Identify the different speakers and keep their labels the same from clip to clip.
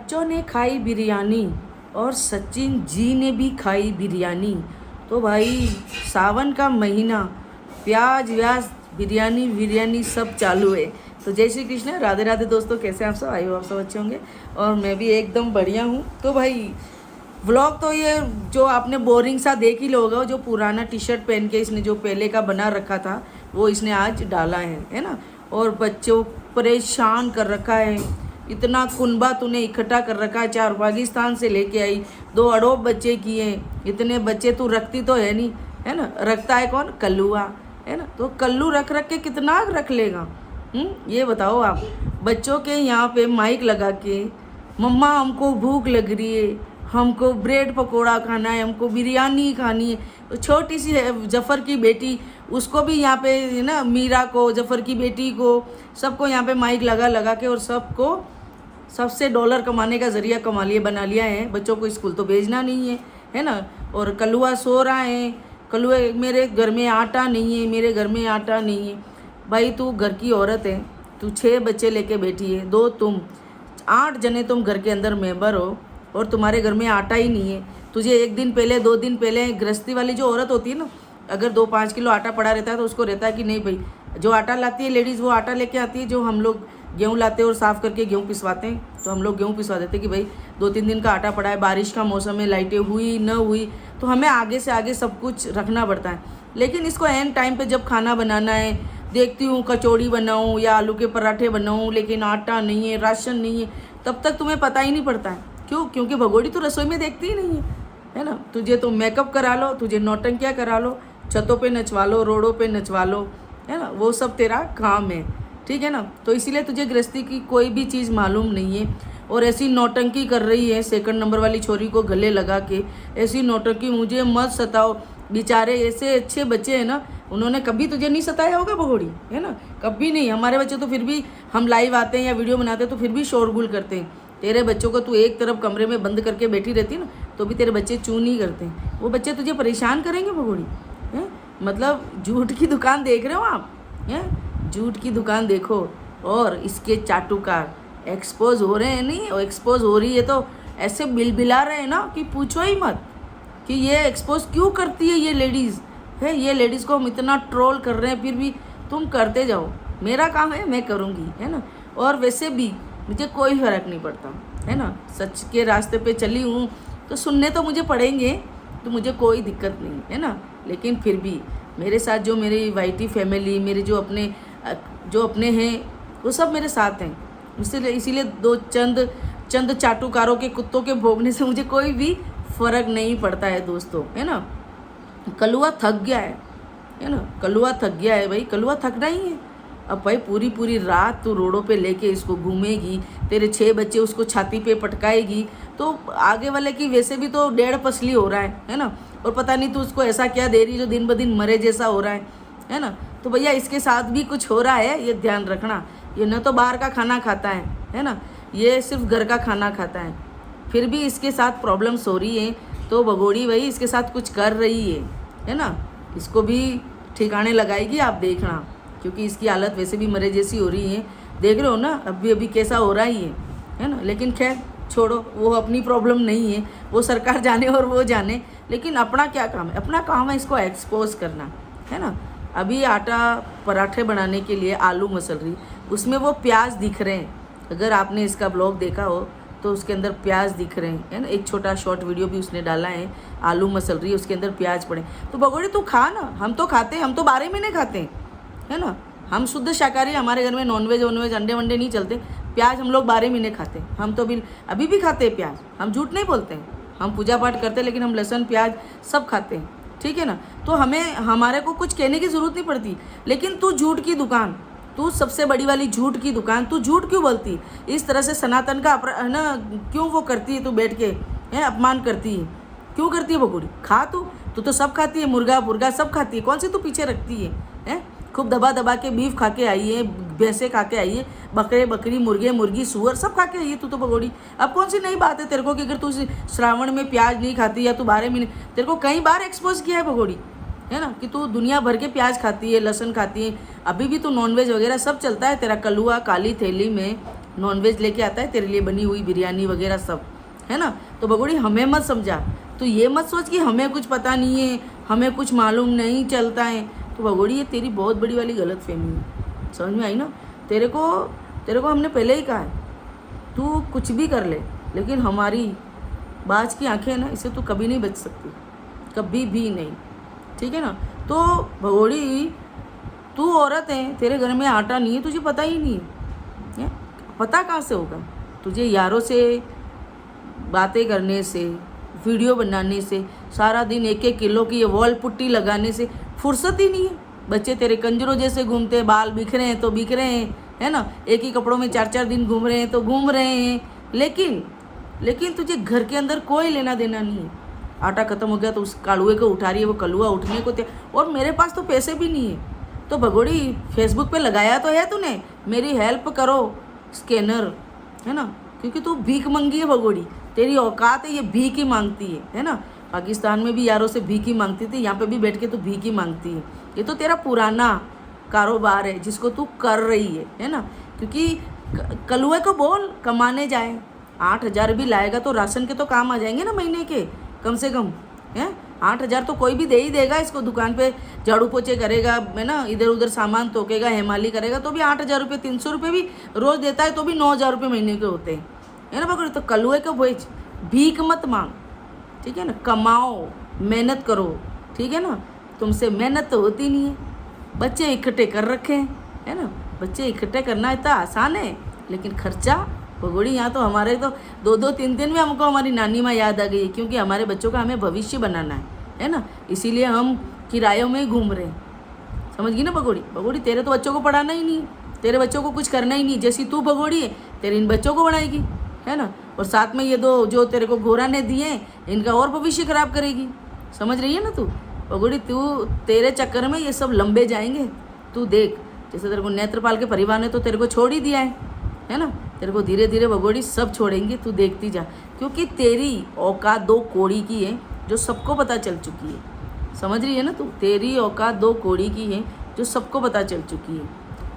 Speaker 1: बच्चों ने खाई बिरयानी और सचिन जी ने भी खाई बिरयानी। तो भाई सावन का महीना, प्याज व्याज बिरयानी बिरयानी सब चालू है। तो जय श्री कृष्ण, राधे राधे दोस्तों, कैसे हैं आप सब? आई हो आप सब अच्छे होंगे और मैं भी एकदम बढ़िया हूँ। तो भाई व्लॉग तो ये जो आपने बोरिंग सा देख ही लोगे, जो पुराना टी शर्ट पहन के इसने जो पहले का बना रखा था वो इसने आज डाला है ना। और बच्चों परेशान कर रखा है, इतना कुनबा तूने इकट्ठा कर रखा है, 4 पाकिस्तान से लेके आई, 2 अडोब बच्चे किए, इतने बच्चे तू रखती तो है नहीं, है ना। रखता है कौन? कल्लुआ, है ना। तो कल्लू रख रख के कितना रख लेगा? ये बताओ आप। बच्चों के यहाँ पे माइक लगा के, मम्मा हमको भूख लग रही है, हमको ब्रेड पकोड़ा खाना है, हमको बिरयानी खानी है। तो छोटी सी है जफ़र की बेटी, उसको भी यहाँ पे ना, मीरा को, जफ़र की बेटी को, सबको यहाँ पे माइक लगा लगा के और सबको सबसे डॉलर कमाने का ज़रिया बना लिया है। बच्चों को स्कूल तो भेजना नहीं है ना। और कलुआ सो रहा है, कलुए मेरे घर में आटा नहीं है, मेरे घर में आटा नहीं है। भाई तू घर की औरत है, तू 6 बच्चे लेके बैठी है, 2 तुम, 8 जने तुम घर के अंदर मेंबर हो और तुम्हारे घर में आटा ही नहीं है। तुझे 1 दिन पहले 2 दिन पहले गृहस्थी वाली जो औरत होती है ना, अगर 2-5 किलो आटा पड़ा रहता है तो उसको रहता है कि नहीं भाई, जो आटा लाती है लेडीज़ वो आटा लेके आती है। जो हम लोग गेहूँ लाते हैं और साफ़ करके गेहूँ पिसवाते हैं, तो हम लोग गेहूँ पिसवा देते हैं कि भाई 2-3 दिन का आटा पड़ा है, बारिश का मौसम है, लाइटें हुई न हुई, तो हमें आगे से आगे सब कुछ रखना पड़ता है। लेकिन इसको एंड टाइम पे जब खाना बनाना है, देखती हूँ कचौड़ी बनाऊँ या आलू के पराठे बनाऊँ, लेकिन आटा नहीं है, राशन नहीं है, तब तक तुम्हें पता ही नहीं पड़ता है। क्यों? क्योंकि भगोड़ी तो रसोई में देखती ही नहीं है ना। तुझे तो मेकअप करा लो, तुझे नौटंकियाँ करा लो, छतों पे नचवा लो, रोडों पे नचवा लो, है ना, वो सब तेरा काम है, ठीक है ना। तो इसीलिए तुझे गृहस्थी की कोई भी चीज़ मालूम नहीं है और ऐसी नौटंकी कर रही है 2nd नंबर वाली छोरी को गले लगा के। ऐसी नौटंकी मुझे मत सताओ, बेचारे ऐसे अच्छे बच्चे हैं ना, उन्होंने कभी तुझे नहीं सताया होगा भगोड़ी, है ना, कभी नहीं। हमारे बच्चे तो फिर भी, हम लाइव आते हैं या वीडियो बनाते हैं तो फिर भी शोरगुल करते हैं। तेरे बच्चों को तू एक तरफ कमरे में बंद करके बैठी रहती है ना, तो भी तेरे बच्चे चू नहीं करते। वो बच्चे तुझे परेशान करेंगे भगोड़ी, है। मतलब झूठ की दुकान देख रहे हो आप, हैं? झूठ की दुकान देखो। और इसके चाटुकार एक्सपोज हो रहे हैं, नहीं और एक्सपोज हो रही है तो ऐसे बिलबिला रहे हैं ना कि पूछो ही मत कि ये एक्सपोज क्यों करती है ये लेडीज़, है। ये लेडीज़ को हम इतना ट्रोल कर रहे हैं, फिर भी तुम करते जाओ। मेरा काम है, मैं करूँगी, है ना। और वैसे भी मुझे कोई फ़र्क नहीं पड़ता, है ना। सच के रास्ते पे चली हूँ तो सुनने तो मुझे पड़ेंगे, तो मुझे कोई दिक्कत नहीं है ना। लेकिन फिर भी मेरे साथ जो मेरी वाईटी फैमिली, मेरे जो अपने हैं, वो सब मेरे साथ हैं। इसीलिए 2 चंद चाटुकारों के कुत्तों के भोगने से मुझे कोई भी फ़र्क नहीं पड़ता है दोस्तों, है ना। कलुआ थक गया है ना, कलुआ थक गया है भाई, कलुआ थकना ही है। अब भाई पूरी रात तू रोडों पे लेके इसको घूमेगी, तेरे 6 बच्चे उसको छाती पे पटकाएगी, तो आगे वाले की वैसे भी तो 1.5 पसली हो रहा है ना। और पता नहीं तू उसको ऐसा क्या दे रही जो दिन ब दिन मरे जैसा हो रहा है ना। तो भैया इसके साथ भी कुछ हो रहा है, ये ध्यान रखना। ये न तो बाहर का खाना खाता है ना, ये सिर्फ घर का खाना खाता है, फिर भी इसके साथ प्रॉब्लम्स हो रही है। तो भगोड़ी भाई इसके साथ कुछ कर रही है ना। इसको भी ठिकाने लगाएगी, आप देखना, क्योंकि इसकी हालत वैसे भी मरे जैसी हो रही है। देख रहे हो ना अभी कैसा हो रहा ही है ना। लेकिन खैर छोड़ो, वो अपनी प्रॉब्लम नहीं है, वो सरकार जाने और वो जाने। लेकिन अपना क्या काम है? अपना काम है इसको एक्सपोज करना, है ना। अभी आटा पराठे बनाने के लिए आलू मसल रही, उसमें वो प्याज दिख रहे हैं। अगर आपने इसका ब्लॉग देखा हो तो उसके अंदर प्याज दिख रहे हैं, है ना। एक छोटा शॉर्ट वीडियो भी उसने डाला है, आलू मसल रही है, उसके अंदर प्याज पड़े। तो भगोड़ी तू खा ना, हम तो खाते हैं, हम तो 12 महीने खाते हैं, है ना। हम शुद्ध शाकाहारी, हमारे घर में नॉनवेज अंडे वंडे नहीं चलते। प्याज हम लोग 12 महीने खाते हैं। हम तो अभी भी खाते हैं प्याज, हम झूठ नहीं बोलते हैं। हम पूजा पाठ करते हैं लेकिन हम लहसुन प्याज सब खाते हैं, ठीक है ना। तो हमारे को कुछ कहने की ज़रूरत नहीं पड़ती। लेकिन तू झूठ की दुकान, तू सबसे बड़ी वाली झूठ की दुकान, तू झूठ क्यों बोलती इस तरह से? सनातन का है ना, क्यों वो करती है? तू बैठ के है अपमान करती है, क्यों करती है भगोड़ी? खा तू तो सब खाती है, मुर्गा सब खाती है, कौन सी तू पीछे रखती है? खूब दबा के बीफ खा के आई है, भैंसे खा के आई है, बकरी मुर्गे मुर्गी सुअर सब खा के आई है तू तो भगोड़ी। अब कौन सी नई बात है तेरे को कि अगर तू श्रावण में प्याज नहीं खाती या तू 12 महीने, तेरे को कई बार एक्सपोज किया है भगोड़ी, है ना, कि तू दुनिया भर के प्याज खाती है, लहसुन खाती है, अभी भी तू नॉनवेज वगैरह सब चलता है तेरा। कलुआ काली थैली में नॉनवेज लेके आता है तेरे लिए बनी हुई बिरयानी वगैरह सब, है ना। तो भगोड़ी हमें मत समझा, तो ये मत सोच कि हमें कुछ पता नहीं है, हमें कुछ मालूम नहीं चलता है। तो भगोड़ी ये तेरी बहुत बड़ी वाली गलत फहमी है, समझ में आई ना। तेरे को हमने पहले ही कहा है, तू कुछ भी कर ले, लेकिन हमारी बाज की आंखें ना, इससे तू कभी नहीं बच सकती, कभी भी नहीं, ठीक है ना। तो भगोड़ी तू औरत है, तेरे घर में आटा नहीं है, तुझे पता ही नहीं है, पता कहाँ से होगा तुझे। यारों से बातें करने से, वीडियो बनाने से, सारा दिन 1-1 किलो की ये वॉल पुट्टी लगाने से फुर्सत ही नहीं है। बच्चे तेरे कंजरों जैसे घूमते हैं, बाल बिखरे हैं तो बिखरे हैं, है ना। एक ही कपड़ों में 4-4 दिन घूम रहे हैं तो घूम रहे हैं, लेकिन तुझे घर के अंदर कोई लेना देना नहीं है। आटा खत्म हो गया तो उस कालुए को उठा रही है, वो कलुआ उठने को और मेरे पास तो पैसे भी नहीं है। तो भगोड़ी फेसबुक पे लगाया तो है तूने, मेरी हेल्प करो स्कैनर, है ना, क्योंकि तू भीख मंगी है भगोड़ी, तेरी औकात है ये भीख ही मांगती है ना। पाकिस्तान में भी यारों से भीख ही मांगती थी, यहाँ पे भी बैठ के तू भीख ही मांगती है। ये तो तेरा पुराना कारोबार है जिसको तू कर रही है ना। क्योंकि कलुए को बोल कमाने जाए, 8,000 भी लाएगा तो राशन के तो काम आ जाएंगे ना महीने के, कम से कम, है। 8,000 तो कोई भी दे ही देगा इसको। दुकान पे झाड़ू पोछे करेगा, है ना, इधर उधर सामान तोकेगा, हेमाली करेगा तो भी 8,000 रुपये, 300 रुपये भी रोज़ देता है तो भी 9,000 रुपये महीने के होते हैं, है ना भगोड़ी। तो कलुए को बेच, भीख मत मांग, ठीक है ना। कमाओ, मेहनत करो, ठीक है ना। तुमसे मेहनत तो होती नहीं है, बच्चे इकट्ठे कर रखे हैं, है ना। बच्चे इकट्ठे करना इतना आसान है, लेकिन खर्चा भगोड़ी यहाँ तो हमारे तो 2-2, 3-3 में हमको हमारी नानी माँ याद आ गई, क्योंकि हमारे बच्चों का हमें भविष्य बनाना है ना। इसीलिए हम किरायों में ही घूम रहे हैं, समझ गई ना भगोड़ी। तेरे तो बच्चों को पढ़ाना ही नहीं, तेरे बच्चों को कुछ करना ही नहीं। जैसी तू भगोड़ी है, तेरे इन बच्चों को बढ़ाएगी, है ना। और साथ में ये 2 जो तेरे को घोरा ने दिए, इनका और भविष्य खराब करेगी, समझ रही है ना तू भगोड़ी। तेरे चक्कर में ये सब लंबे जाएंगे, तू देख। जैसे तेरे को नेत्रपाल के परिवार ने तो तेरे को छोड़ ही दिया है ना। तेरे को धीरे धीरे भगोड़ी सब छोड़ेंगे, तू देखती जा। क्योंकि तेरी औकात 2 कौड़ी की है, जो सबको पता चल चुकी है, समझ रही है ना तू। तेरी औकात 2 कौड़ी की है, जो सबको पता चल चुकी है।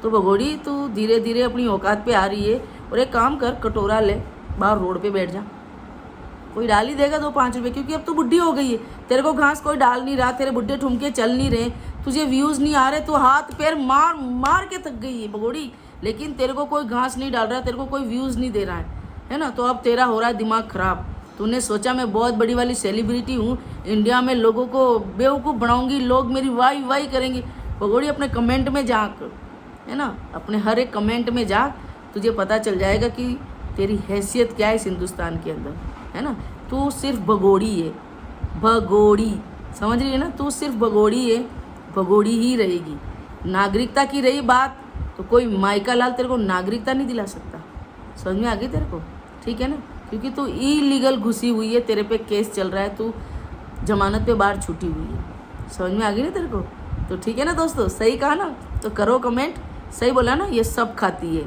Speaker 1: तो भगोड़ी तू धीरे धीरे अपनी औकात पे आ रही है। और एक काम कर, कटोरा ले, बाहर रोड पे बैठ जा, कोई डाल ही देगा 2-5 रुपये। क्योंकि अब तो बुढ़ी हो गई है, तेरे को घास कोई डाल नहीं रहा, तेरे बुढ़े ठुमके चल नहीं रहे, तुझे व्यूज़ नहीं आ रहे, तू हाथ पैर मार मार के थक गई है भगोड़ी। लेकिन तेरे को कोई घास नहीं डाल रहा, तेरे को कोई व्यूज़ नहीं दे रहा है ना। तो अब तेरा हो रहा है दिमाग ख़राब। तूने सोचा मैं बहुत बड़ी वाली सेलिब्रिटी हूँ, इंडिया में लोगों को बेवकूफ़ बनाऊँगी, लोग मेरी वाई करेंगे। भगोड़ी अपने कमेंट में जाकर, है ना, अपने हर एक कमेंट में जा, तुझे पता चल जाएगा कि तेरी हैसियत क्या है इस हिंदुस्तान के अंदर, है ना। तू सिर्फ भगोड़ी है, भगोड़ी, समझ रही है ना। तू सिर्फ भगोड़ी है, भगोड़ी ही रहेगी। नागरिकता की रही बात, तो कोई माइका लाल तेरे को नागरिकता नहीं दिला सकता, समझ में आ गई तेरे को, ठीक है ना। क्योंकि तू इलीगल घुसी हुई है, तेरे पे केस चल रहा है, तू जमानत पे बाहर छूटी हुई है, समझ में आ गई ना तेरे को। तो ठीक है ना दोस्तों, सही कहा ना, तो करो कमेंट, सही बोला ना। ये सब खाती है,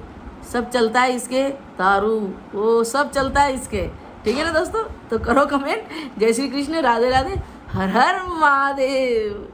Speaker 1: सब चलता है इसके, दारू वो सब चलता है इसके, ठीक है ना दोस्तों। तो करो कमेंट। जय श्री कृष्ण, राधे राधे, हर हर महादेव।